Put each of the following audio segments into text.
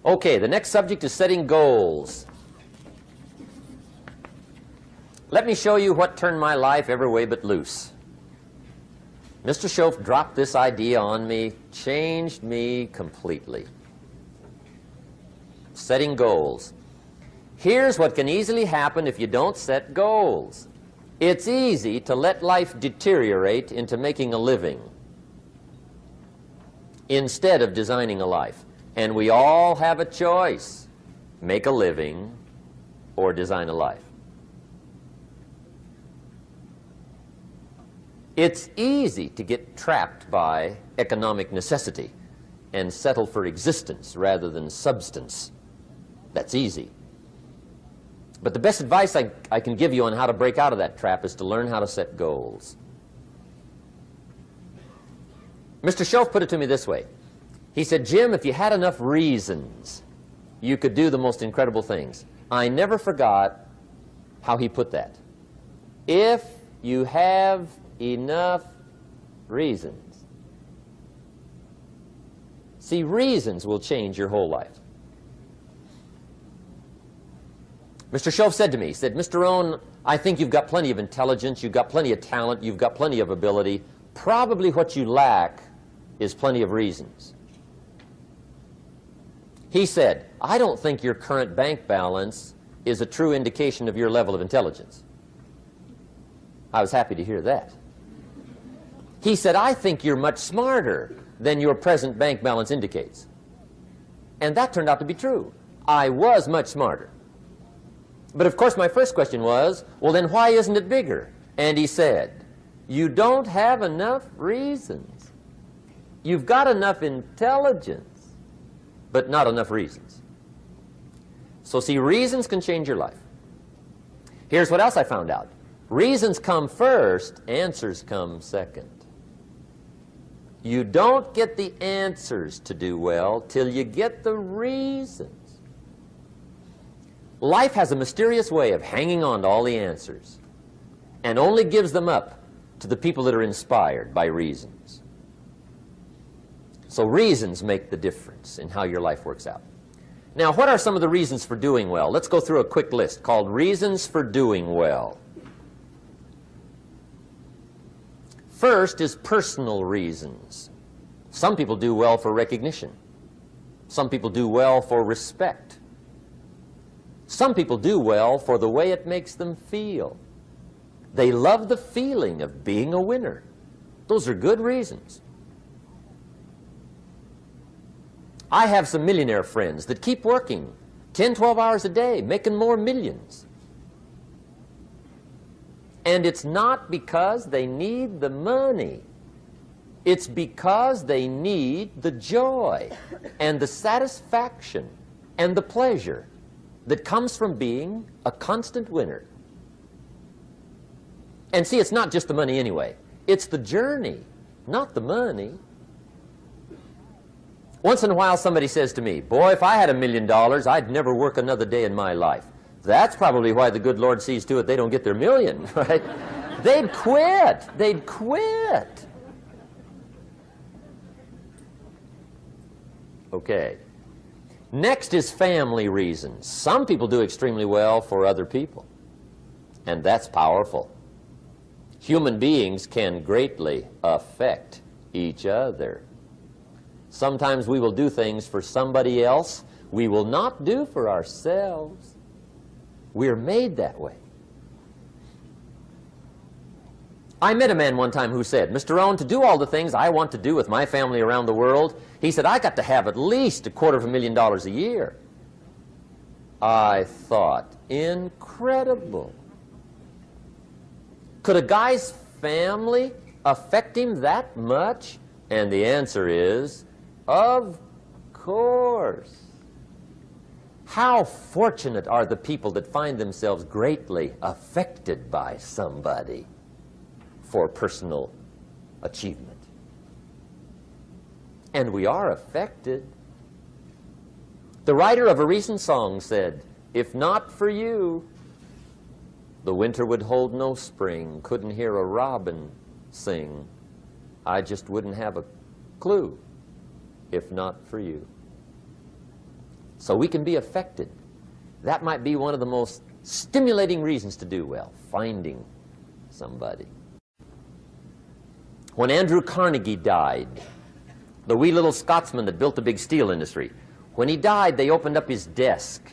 Okay, the next subject is setting goals. Let me show you what turned my life every way but loose. Mr. Schoaf dropped this idea on me, changed me completely. Setting goals. Here's what can easily happen if you don't set goals. It's easy to let life deteriorate into making a living instead of designing a life. And we all have a choice: make a living or design a life. It's easy to get trapped by economic necessity and settle for existence rather than substance. That's easy. But the best advice I can give you on how to break out of that trap is to learn how to set goals. Mr. Schoaf put it to me this way. He said, Jim, if you had enough reasons, you could do the most incredible things. I never forgot how he put that. If you have enough reasons. See, reasons will change your whole life. Mr. Schoaf said to me, he said, Mr. Rohn, I think you've got plenty of intelligence, you've got plenty of talent, you've got plenty of ability. Probably what you lack is plenty of reasons. He said, I don't think your current bank balance is a true indication of your level of intelligence. I was happy to hear that. He said, I think you're much smarter than your present bank balance indicates. And that turned out to be true. I was much smarter. But of course my first question was, well then why isn't it bigger? And he said, you don't have enough reasons. You've got enough intelligence, but not enough reasons. So see, reasons can change your life. Here's what else I found out. Reasons come first, answers come second. You don't get the answers to do well till you get the reasons. Life has a mysterious way of hanging on to all the answers and only gives them up to the people that are inspired by reasons. So reasons make the difference in how your life works out. Now, what are some of the reasons for doing well? Let's go through a quick list called Reasons for Doing Well. First is personal reasons. Some people do well for recognition. Some people do well for respect. Some people do well for the way it makes them feel. They love the feeling of being a winner. Those are good reasons. I have some millionaire friends that keep working 10, 12 hours a day, making more millions. And it's not because they need the money. It's because they need the joy and the satisfaction and the pleasure that comes from being a constant winner. And see, it's not just the money anyway. It's the journey, not the money. Once in a while somebody says to me, boy, if I had $1 million, I'd never work another day in my life. That's probably why the good Lord sees to it they don't get their million, right? They'd quit. They'd quit. Okay. Next is family reasons. Some people do extremely well for other people, and that's powerful. Human beings can greatly affect each other. Sometimes we will do things for somebody else we will not do for ourselves. We're made that way. I met a man one time who said, Mr. Rohn, to do all the things I want to do with my family around the world, he said, I got to have at least $250,000 a year. I thought, incredible. Could a guy's family affect him that much? And the answer is, of course. How fortunate are the people that find themselves greatly affected by somebody for personal achievement. And we are affected. The writer of a recent song said, if not for you, the winter would hold no spring, couldn't hear a robin sing. I just wouldn't have a clue if not for you. so we can be affected. That might be one of the most stimulating reasons to do well, finding somebody. When Andrew Carnegie died, the wee little Scotsman that built the big steel industry, when he died, they opened up his desk,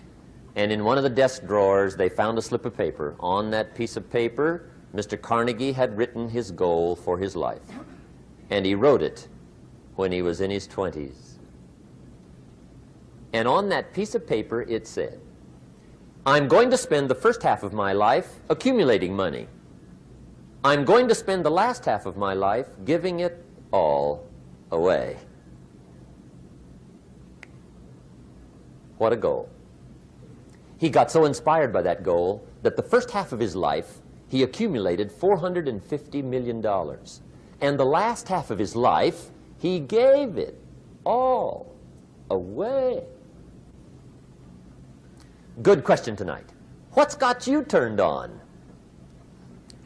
and in one of the desk drawers, they found a slip of paper. On that piece of paper, Mr. Carnegie had written his goal for his life, and he wrote it when he was in his 20s. And on that piece of paper, it said, I'm going to spend the first half of my life accumulating money. I'm going to spend the last half of my life giving it all away. What a goal. He got so inspired by that goal that the first half of his life, he accumulated $450 million. And the last half of his life, he gave it all away. Good question tonight. What's got you turned on?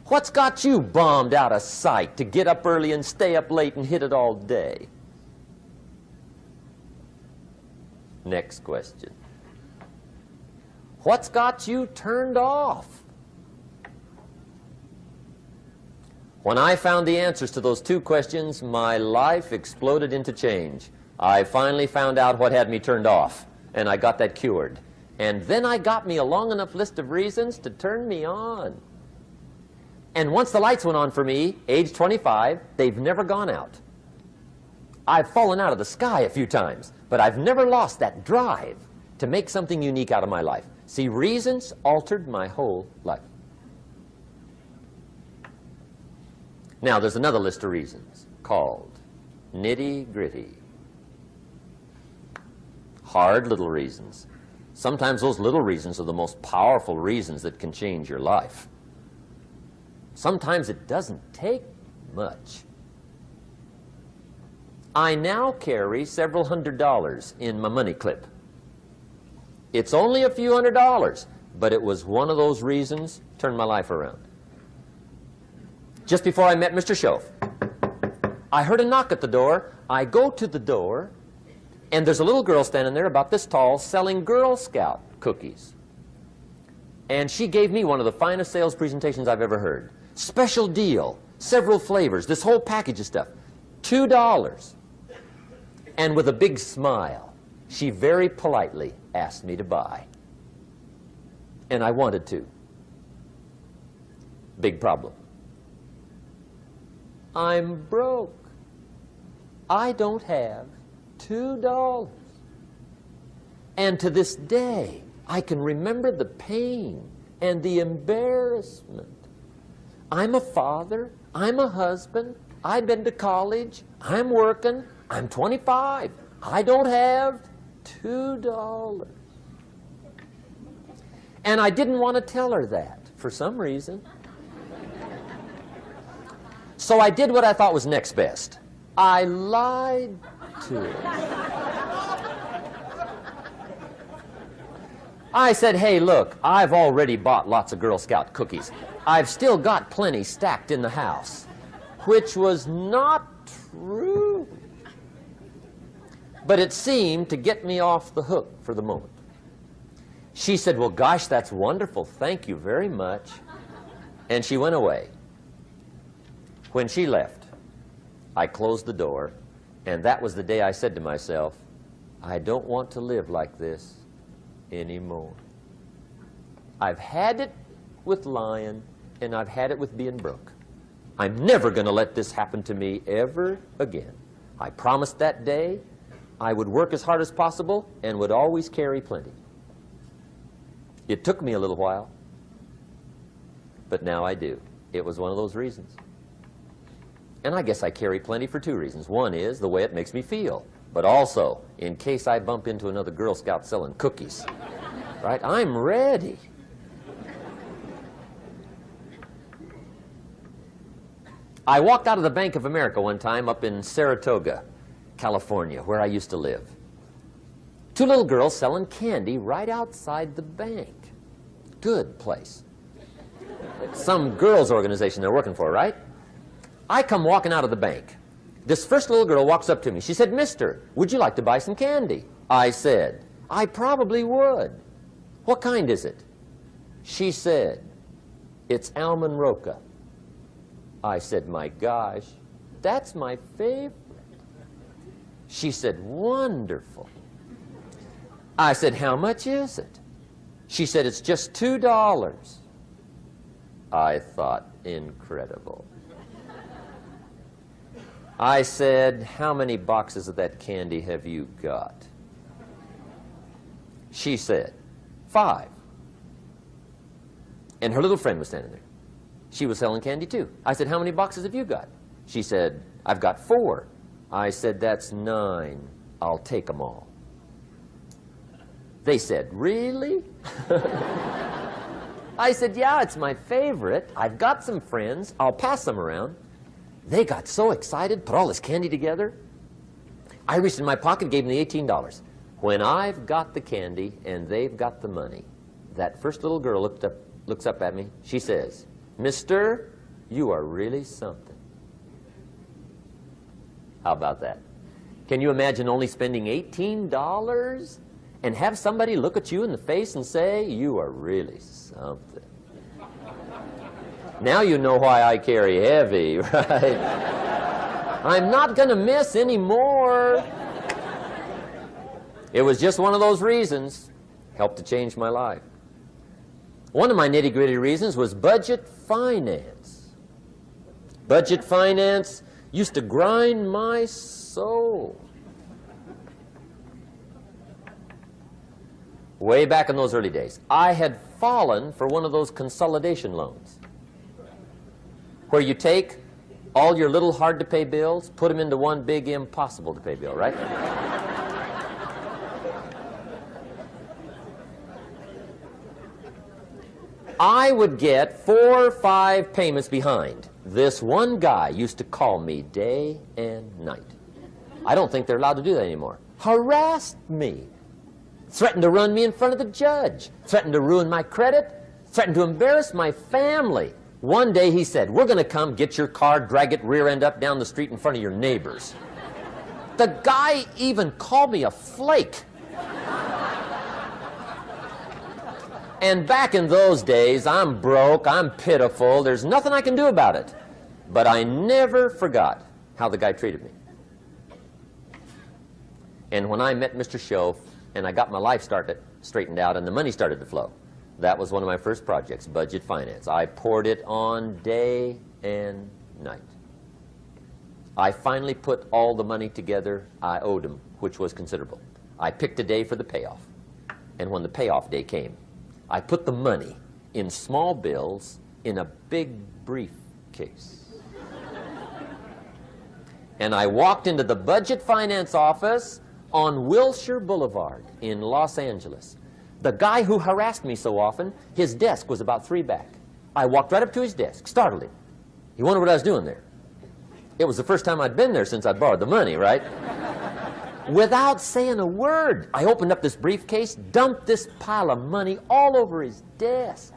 What's got you bombed out of sight to get up early and stay up late and hit it all day? Next question. What's got you turned off? When I found the answers to those two questions, my life exploded into change. I finally found out what had me turned off, and I got that cured. And then I got me a long enough list of reasons to turn me on. And once the lights went on for me, age 25, they've never gone out. I've fallen out of the sky a few times, but I've never lost that drive to make something unique out of my life. See, reasons altered my whole life. Now, there's another list of reasons called nitty-gritty. Hard little reasons. Sometimes those little reasons are the most powerful reasons that can change your life. Sometimes it doesn't take much. I now carry several $100s in my money clip. It's only a few $100s, but it was one of those reasons turned my life around. Just before I met Mr. Schoaf, I heard a knock at the door. I go to the door, and there's a little girl standing there about this tall selling Girl Scout cookies. And she gave me one of the finest sales presentations I've ever heard. Special deal, several flavors, this whole package of stuff, $2. And with a big smile, she very politely asked me to buy. And I wanted to. Big problem. I'm broke. I don't have $2. And to this day, I can remember the pain and the embarrassment. I'm a father. I'm a husband. I've been to college. I'm working. I'm 25. I don't have $2. And I didn't want to tell her that for some reason. So I did what I thought was next best. I lied to her. I said, hey, look, I've already bought lots of Girl Scout cookies. I've still got plenty stacked in the house, which was not true. But it seemed to get me off the hook for the moment. She said, well, gosh, that's wonderful. Thank you very much. And she went away. When she left, I closed the door, and that was the day I said to myself, I don't want to live like this anymore. I've had it with lying, and I've had it with being broke. I'm never going to let this happen to me ever again. I promised that day I would work as hard as possible and would always carry plenty. It took me a little while, but now I do. It was one of those reasons. And I guess I carry plenty for two reasons. One is the way it makes me feel, but also in case I bump into another Girl Scout selling cookies. Right? I'm ready. I walked out of the Bank of America one time up in Saratoga, California, where I used to live. Two little girls selling candy right outside the bank. Good place. Some girls' organization they're working for, right? I come walking out of the bank. This first little girl walks up to me. She said, mister, would you like to buy some candy? I said, I probably would. What kind is it? She said, it's almond roca. I said, my gosh, that's my favorite. She said, wonderful. I said, how much is it? She said, it's just $2. I thought, incredible. I said, how many boxes of that candy have you got? She said, 5. And her little friend was standing there. She was selling candy too. I said, how many boxes have you got? She said, I've got 4. I said, that's 9. I'll take them all. They said, really? I said, yeah, it's my favorite. I've got some friends. I'll pass them around. They got so excited, put all this candy together. I reached in my pocket, gave them the $18. When I've got the candy and they've got the money, that first little girl looks up at me. She says, Mister, you are really something. How about that? Can you imagine only spending $18 and have somebody look at you in the face and say, you are really something? Now you know why I carry heavy, right? I'm not going to miss anymore. It was just one of those reasons. Helped to change my life. One of my nitty-gritty reasons was budget finance. Budget finance used to grind my soul. Way back in those early days, I had fallen for one of those consolidation loans where you take all your little hard-to-pay bills, put them into one big impossible-to-pay bill, right? I would get 4 or 5 payments behind. This one guy used to call me day and night. I don't think they're allowed to do that anymore. Harassed me. Threatened to run me in front of the judge. Threatened to ruin my credit. Threatened to embarrass my family. One day he said, we're going to come get your car, drag it rear end up down the street in front of your neighbors. The guy even called me a flake. And back in those days, I'm broke, I'm pitiful, there's nothing I can do about it. But I never forgot how the guy treated me. And when I met Mr. Schoaf and I got my life straightened out and the money started to flow, that was one of my first projects, budget finance. I poured it on day and night. I finally put all the money together I owed him, which was considerable. I picked a day for the payoff. And when the payoff day came, I put the money in small bills in a big briefcase. And I walked into the budget finance office on Wilshire Boulevard in Los Angeles. The guy who harassed me so often, his desk was about 3 back. I walked right up to his desk, startled him. He wondered what I was doing there. It was the first time I'd been there since I'd borrowed the money, right? Without saying a word, I opened up this briefcase, dumped this pile of money all over his desk.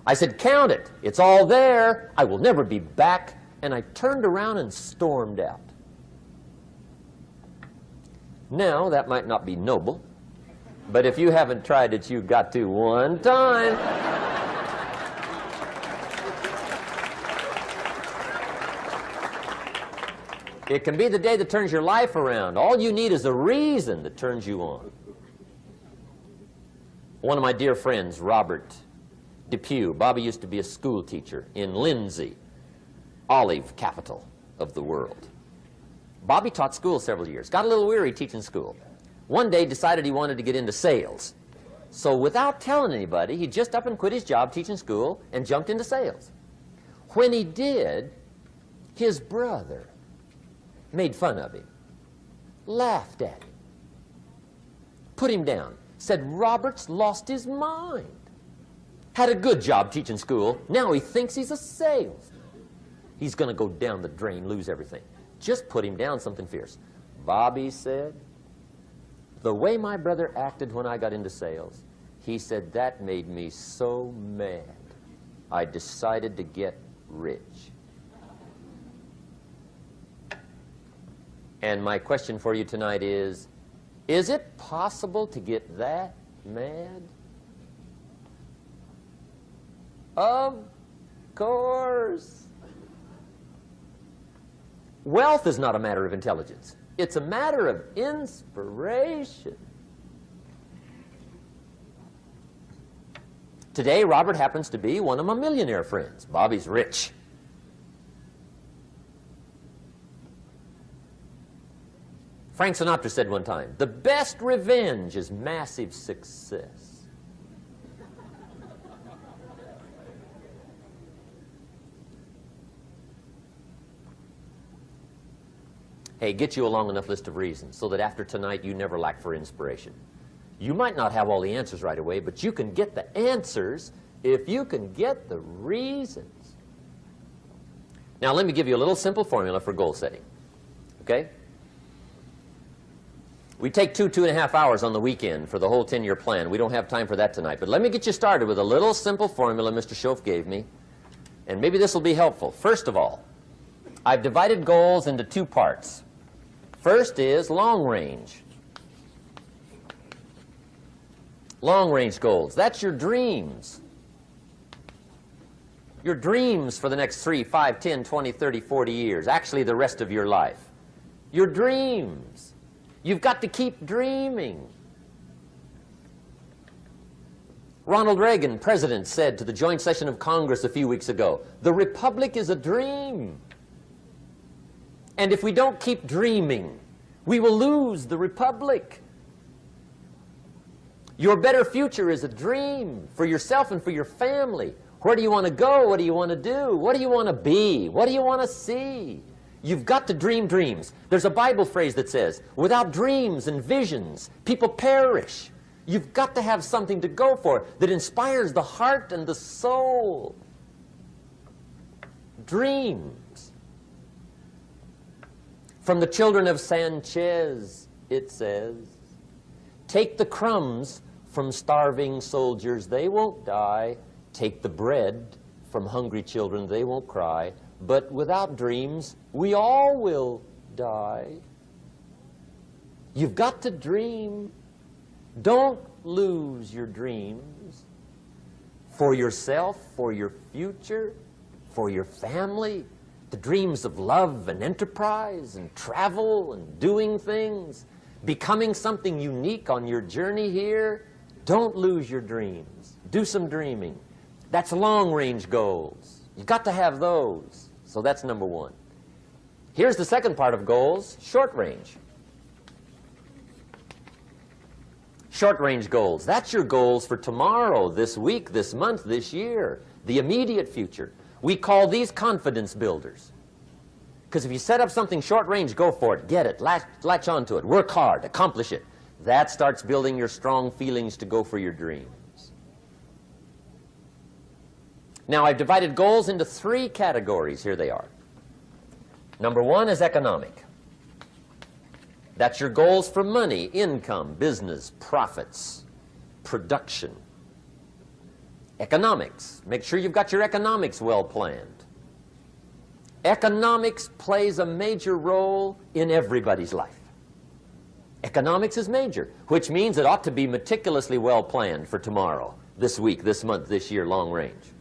I said, count it. It's all there. I will never be back. And I turned around and stormed out. Now, that might not be noble, but if you haven't tried it, you've got to one time. It can be the day that turns your life around. All you need is a reason that turns you on. One of my dear friends, Robert Depew, Bobby used to be a school teacher in Lindsay, olive capital of the world. Bobby taught school several years, got a little weary teaching school. One day decided he wanted to get into sales. So without telling anybody, he just up and quit his job teaching school and jumped into sales. When he did, his brother made fun of him, laughed at him, put him down, said Robert's lost his mind. Had a good job teaching school, now he thinks he's a salesman. He's going to go down the drain, lose everything. Just put him down something fierce. Bobby said, the way my brother acted when I got into sales, he said that made me so mad, I decided to get rich. And my question for you tonight is Is it possible to get that mad? Of course. Wealth is not a matter of intelligence. It's a matter of inspiration. Today, Robert happens to be one of my millionaire friends. Bobby's rich. Frank Sinatra said one time, the best revenge is massive success. Hey, get you a long enough list of reasons so that after tonight you never lack for inspiration. You might not have all the answers right away, but you can get the answers if you can get the reasons. Now, let me give you a little simple formula for goal setting. Okay? We take 2.5 hours on the weekend for the whole 10-year plan. We don't have time for that tonight. But let me get you started with a little simple formula Mr. Schoaf gave me. And maybe this will be helpful. First of all, I've divided goals into two parts. First is long range. Long range goals. That's your dreams. Your dreams for the next 3, 5, 10, 20, 30, 40 years. Actually, the rest of your life. Your dreams. You've got to keep dreaming. Ronald Reagan, president, said to the joint session of Congress a few weeks ago, the Republic is a dream. And if we don't keep dreaming, we will lose the Republic. Your better future is a dream for yourself and for your family. Where do you want to go? What do you want to do? What do you want to be? What do you want to see? You've got to dream dreams. There's a Bible phrase that says, without dreams and visions, people perish. You've got to have something to go for that inspires the heart and the soul. Dreams. From the children of Sanchez, it says, take the crumbs from starving soldiers, they won't die. Take the bread from hungry children, they won't cry. But without dreams, we all will die. You've got to dream. Don't lose your dreams for yourself, for your future, for your family. The dreams of love and enterprise and travel and doing things, becoming something unique on your journey here. Don't lose your dreams. Do some dreaming. That's long-range goals. You've got to have those. So that's number one. Here's the second part of goals, short range. Short-range goals. That's your goals for tomorrow, this week, this month, this year, the immediate future. We call these confidence builders. Because if you set up something short-range, go for it, get it, latch onto it, work hard, accomplish it. That starts building your strong feelings to go for your dreams. Now, I've divided goals into 3 categories. Here they are. Number 1 is economic. That's your goals for money, income, business, profits, production. Economics. Make sure you've got your economics well planned. Economics plays a major role in everybody's life. Economics is major, which means it ought to be meticulously well planned for tomorrow, this week, this month, this year, long range.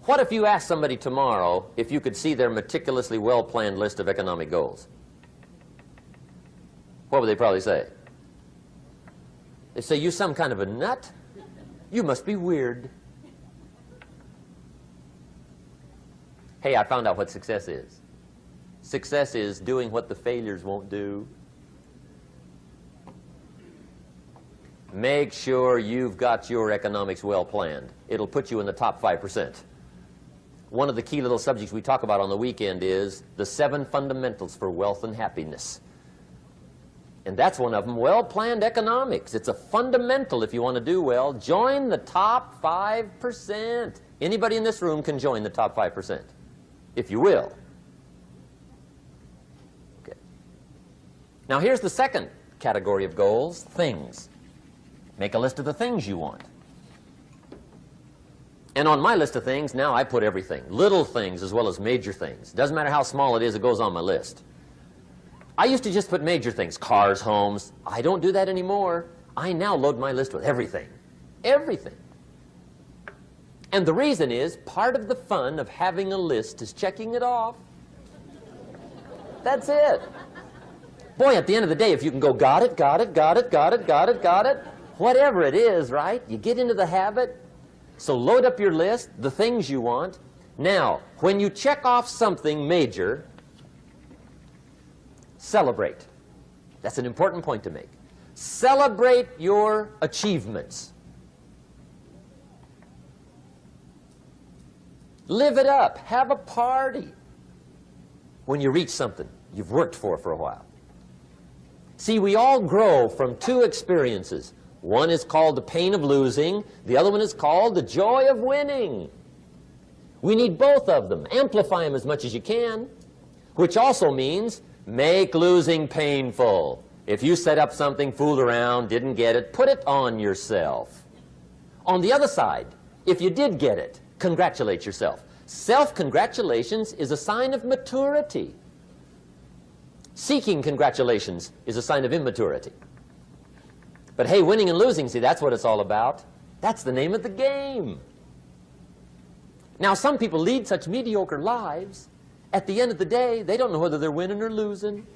What if you asked somebody tomorrow if you could see their meticulously well-planned list of economic goals? What would they probably say? They say, you some kind of a nut? You must be weird. Hey, I found out what success is. Success is doing what the failures won't do. Make sure you've got your economics well planned. It'll put you in the top 5%. One of the key little subjects we talk about on the weekend is the 7 fundamentals for wealth and happiness. And that's one of them, well-planned economics. It's a fundamental if you want to do well. Join the top 5%. Anybody in this room can join the top 5%, if you will. Okay. Now here's the second category of goals, things. Make a list of the things you want. And on my list of things, now I put everything. Little things as well as major things. Doesn't matter how small it is, it goes on my list. I used to just put major things, cars, homes. I don't do that anymore. I now load my list with everything. Everything. And the reason is, part of the fun of having a list is checking it off. That's it. Boy, at the end of the day, if you can go, got it, got it, got it, got it, got it, got it, whatever it is, right? You get into the habit. So load up your list, the things you want. Now, when you check off something major, celebrate. That's an important point to make. Celebrate your achievements. Live it up. Have a party when you reach something you've worked for a while. See, we all grow from two experiences. One is called the pain of losing. The other one is called the joy of winning. We need both of them. Amplify them as much as you can, which also means make losing painful. If you set up something, fooled around, didn't get it, put it on yourself. On the other side, if you did get it, congratulate yourself. Self-congratulations is a sign of maturity. Seeking congratulations is a sign of immaturity. But hey, winning and losing, see, that's what it's all about. That's the name of the game. Now, some people lead such mediocre lives, at the end of the day, they don't know whether they're winning or losing.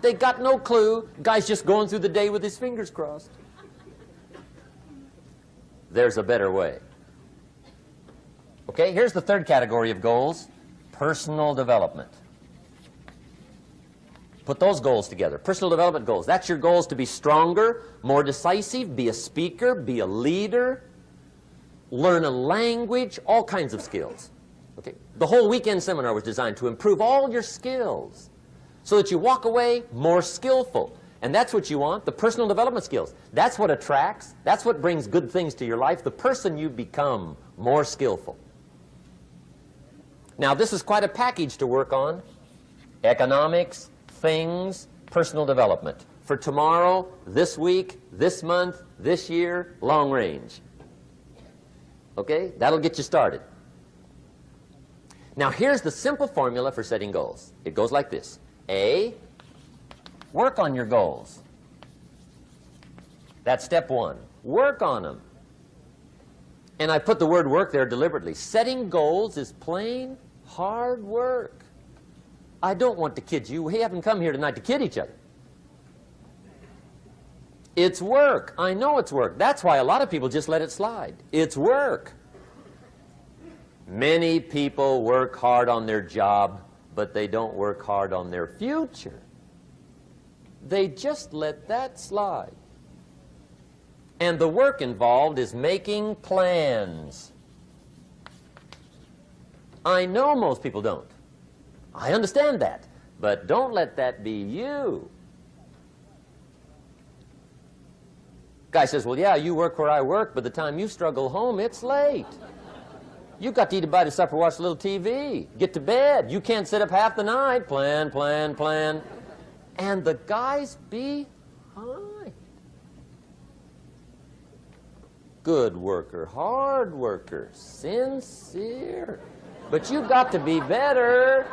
They got no clue. Guy's just going through the day with his fingers crossed. There's a better way. Okay, here's the third category of goals, personal development. Put those goals together. Personal development goals. That's your goals to be stronger, more decisive, be a speaker, be a leader, learn a language, all kinds of skills. Okay? The whole weekend seminar was designed to improve all your skills so that you walk away more skillful. And that's what you want, the personal development skills. That's what attracts, that's what brings good things to your life, the person you become more skillful. Now, this is quite a package to work on. Economics, things, personal development. For tomorrow, this week, this month, this year, long range. Okay? That'll get you started. Now, here's the simple formula for setting goals. It goes like this. A, work on your goals. That's step one. Work on them. And I put the word work there deliberately. Setting goals is plain hard work. I don't want to kid you. We haven't come here tonight to kid each other. It's work. I know it's work. That's why a lot of people just let it slide. It's work. Many people work hard on their job, but they don't work hard on their future. They just let that slide. And the work involved is making plans. I know most people don't. I understand that. But don't let that be you. Guy says, well, yeah, you work where I work, but the time you struggle home, it's late. You've got to eat a bite of supper, watch a little TV, get to bed. You can't sit up half the night. Plan, plan, plan. And the guy's behind. Good worker, hard worker, sincere. But you've got to be better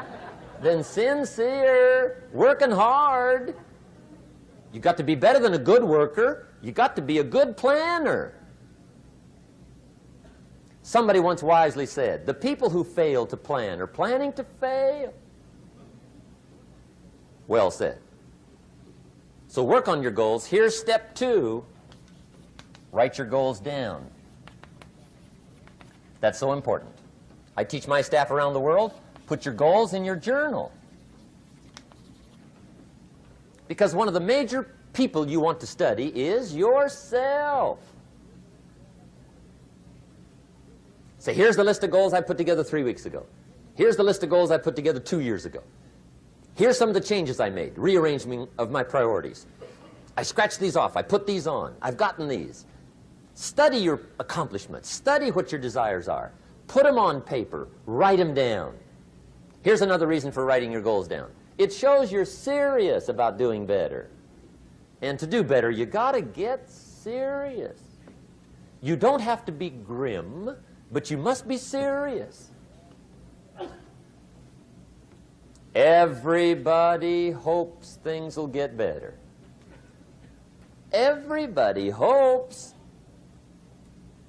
than sincere, working hard. You've got to be better than a good worker. You've got to be a good planner. Somebody once wisely said, the people who fail to plan are planning to fail. Well said. So work on your goals. Here's step two. Write your goals down. That's so important. I teach my staff around the world, put your goals in your journal. Because one of the major people you want to study is yourself. So here's the list of goals I put together 3 weeks ago. Here's the list of goals I put together 2 years ago. Here's some of the changes I made, rearrangement of my priorities. I scratched these off. I put these on. I've gotten these. Study your accomplishments. Study what your desires are. Put them on paper. Write them down. Here's another reason for writing your goals down. It shows you're serious about doing better. And to do better, you got to get serious. You don't have to be grim, but you must be serious. Everybody hopes things will get better. Everybody hopes.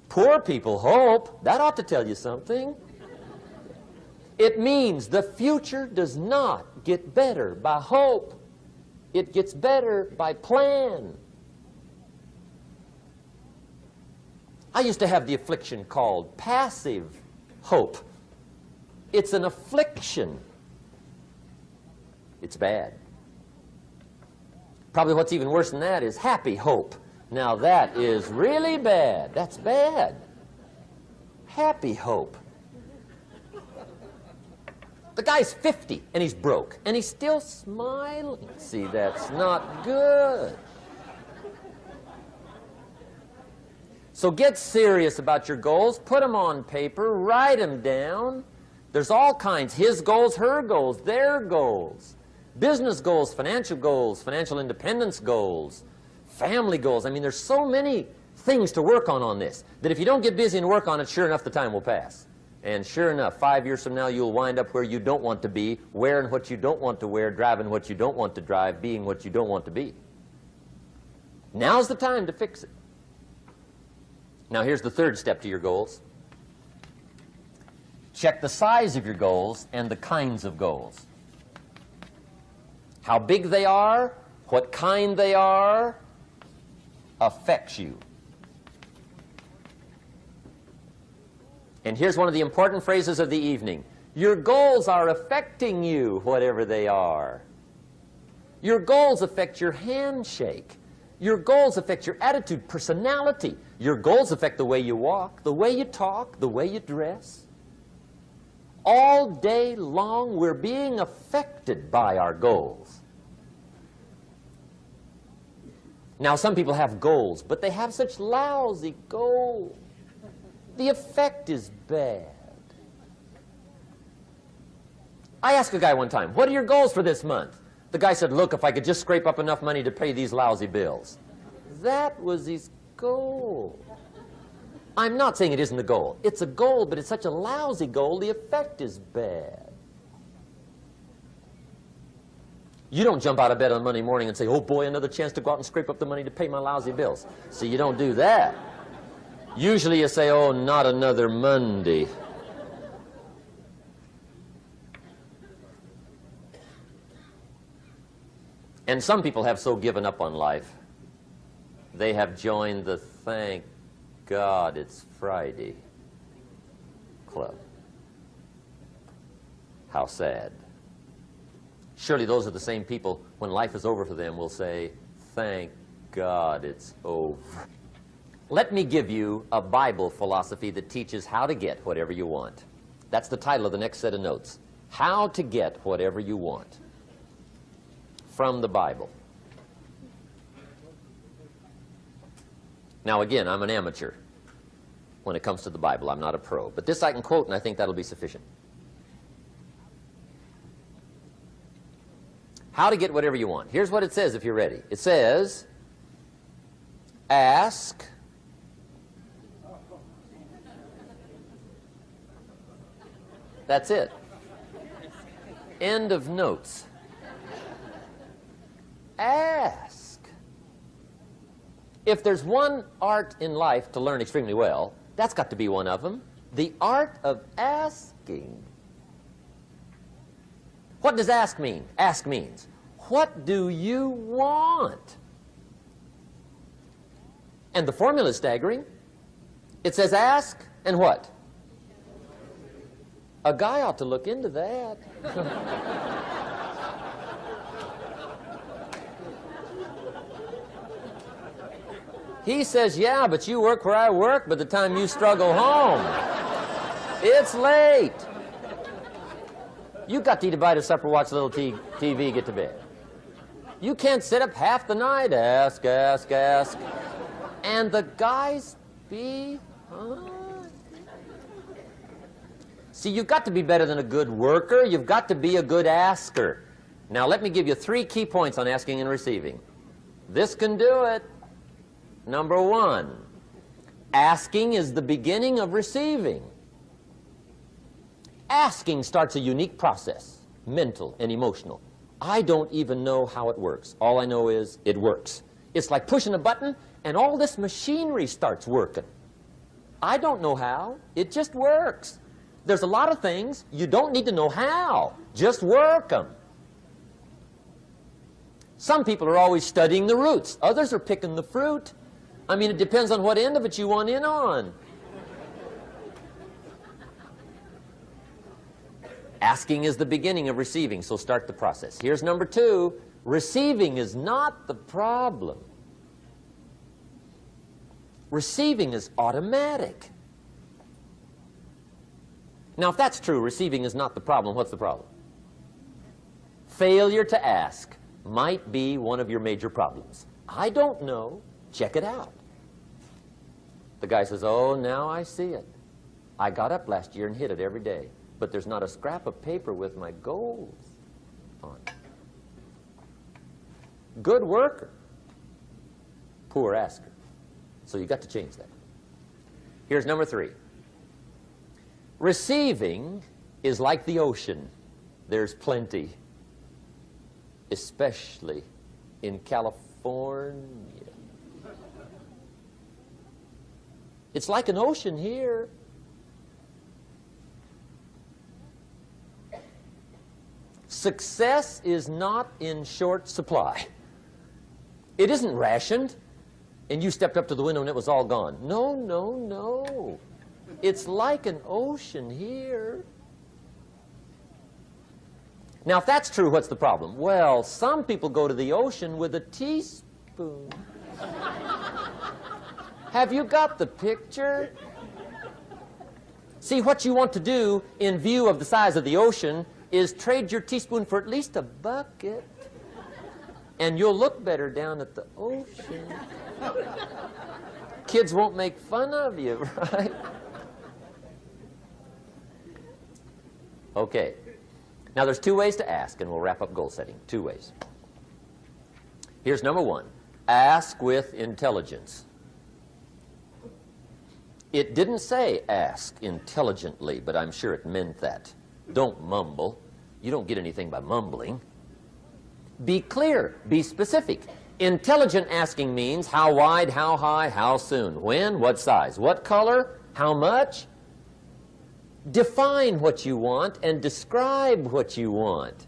Poor people hope. That ought to tell you something. It means the future does not get better by hope. It gets better by plan. I used to have the affliction called passive hope. It's an affliction. It's bad. Probably what's even worse than that is happy hope. Now that is really bad. That's bad. Happy hope. The guy's 50 and he's broke and he's still smiling. See, that's not good. So get serious about your goals. Put them on paper. Write them down. There's all kinds. His goals, her goals, their goals. Business goals, financial independence goals, family goals. I mean, there's so many things to work on this that if you don't get busy and work on it, sure enough, the time will pass. And sure enough, 5 years from now, you'll wind up where you don't want to be, wearing what you don't want to wear, driving what you don't want to drive, being what you don't want to be. Now's the time to fix it. Now, here's the third step to your goals. Check the size of your goals and the kinds of goals. How big they are, what kind they are, affects you. And here's one of the important phrases of the evening. Your goals are affecting you, whatever they are. Your goals affect your handshake. Your goals affect your attitude, personality. Your goals affect the way you walk, the way you talk, the way you dress. All day long, we're being affected by our goals. Now, some people have goals, but they have such lousy goals. The effect is bad. I asked a guy one time, what are your goals for this month? The guy said, look, if I could just scrape up enough money to pay these lousy bills. That was his goal. I'm not saying it isn't a goal. It's a goal, but it's such a lousy goal, the effect is bad. You don't jump out of bed on Monday morning and say, oh boy, another chance to go out and scrape up the money to pay my lousy bills. See, you don't do that. Usually you say, oh, not another Monday. And some people have so given up on life, they have joined the thank God it's Friday club. How sad. Surely those are the same people, when life is over for them, will say, thank God it's over. Let me give you a Bible philosophy that teaches how to get whatever you want. That's the title of the next set of notes. How to get whatever you want. From the Bible. Now again, I'm an amateur when it comes to the Bible. I'm not a pro. But this I can quote, and I think that'll be sufficient. How to get whatever you want. Here's what it says if you're ready. It says, ask, that's it. End of notes. Ask. If there's one art in life to learn extremely well, that's got to be one of them. The art of asking. What does ask mean? Ask means, what do you want? And the formula is staggering. It says ask and what? A guy ought to look into that. He says, yeah, but you work where I work, by the time you struggle home, it's late. You've got to eat a bite of supper, watch a little TV, get to bed. You can't sit up half the night, ask, ask, ask. And the guys behind. See, you've got to be better than a good worker. You've got to be a good asker. Now, let me give you 3 key points on asking and receiving. This can do it. Number 1, asking is the beginning of receiving. Asking starts a unique process. mental and emotional. I don't even know how it works. All I know is it works. It's like pushing a button and all this machinery starts working. I don't know how. It just works. There's a lot of things you don't need to know how. Just work them. Some people are always studying the roots. Others are picking the fruit. I mean, it depends on what end of it you want in on. Asking is the beginning of receiving, so start the process. Here's number 2. Receiving is not the problem. Receiving is automatic. Now, if that's true, receiving is not the problem, what's the problem? Failure to ask might be one of your major problems. I don't know. Check it out. The guy says, oh, now I see it. I got up last year and hit it every day, but there's not a scrap of paper with my goals on it. Good worker, poor asker. So you got to change that. Here's number 3. Receiving is like the ocean. There's plenty, especially in California. It's like an ocean here. Success is not in short supply. It isn't rationed, and you stepped up to the window and it was all gone. No, no, no. It's like an ocean here. Now, if that's true, what's the problem? Well, some people go to the ocean with a teaspoon. Have you got the picture? See, what you want to do in view of the size of the ocean is trade your teaspoon for at least a bucket, and you'll look better down at the ocean. Kids won't make fun of you, right? Okay. Now, there's 2 ways to ask, and we'll wrap up goal setting. 2 ways. Here's number 1. Ask with intelligence. It didn't say ask intelligently, but I'm sure it meant that. Don't mumble. You don't get anything by mumbling. Be clear. Be specific. Intelligent asking means how wide, how high, how soon, when, what size, what color, how much. Define what you want and describe what you want.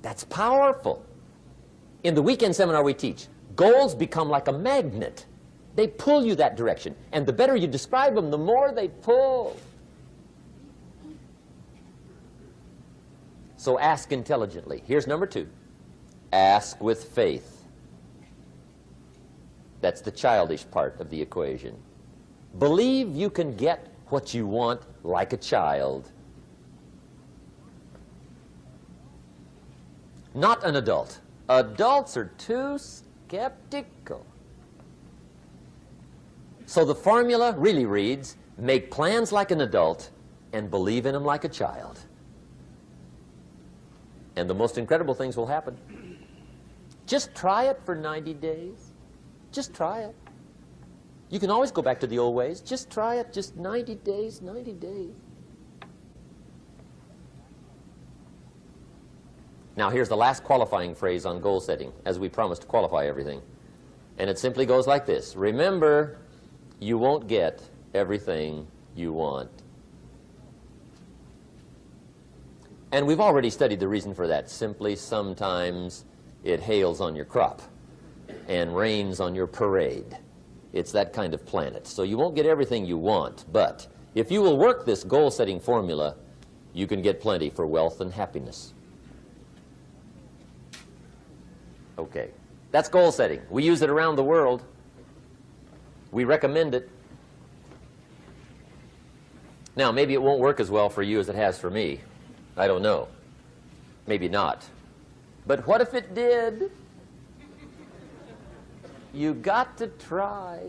That's powerful. In the weekend seminar we teach, goals become like a magnet. They pull you that direction. And the better you describe them, the more they pull. So ask intelligently. Here's number 2. Ask with faith. That's the childish part of the equation. Believe you can get what you want like a child. Not an adult. Adults are too skeptical. So the formula really reads, make plans like an adult and believe in them like a child. And the most incredible things will happen. Just try it for 90 days. Just try it. You can always go back to the old ways. Just try it. Just 90 days, 90 days. Now, here's the last qualifying phrase on goal setting, as we promised to qualify everything. And it simply goes like this. Remember, you won't get everything you want. And we've already studied the reason for that. Simply, sometimes it hails on your crop and rains on your parade. It's that kind of planet. So you won't get everything you want, but if you will work this goal-setting formula, you can get plenty for wealth and happiness. Okay, that's goal setting. We use it around the world. We recommend it. Now, maybe it won't work as well for you as it has for me. I don't know. Maybe not. But what if it did? You got to try.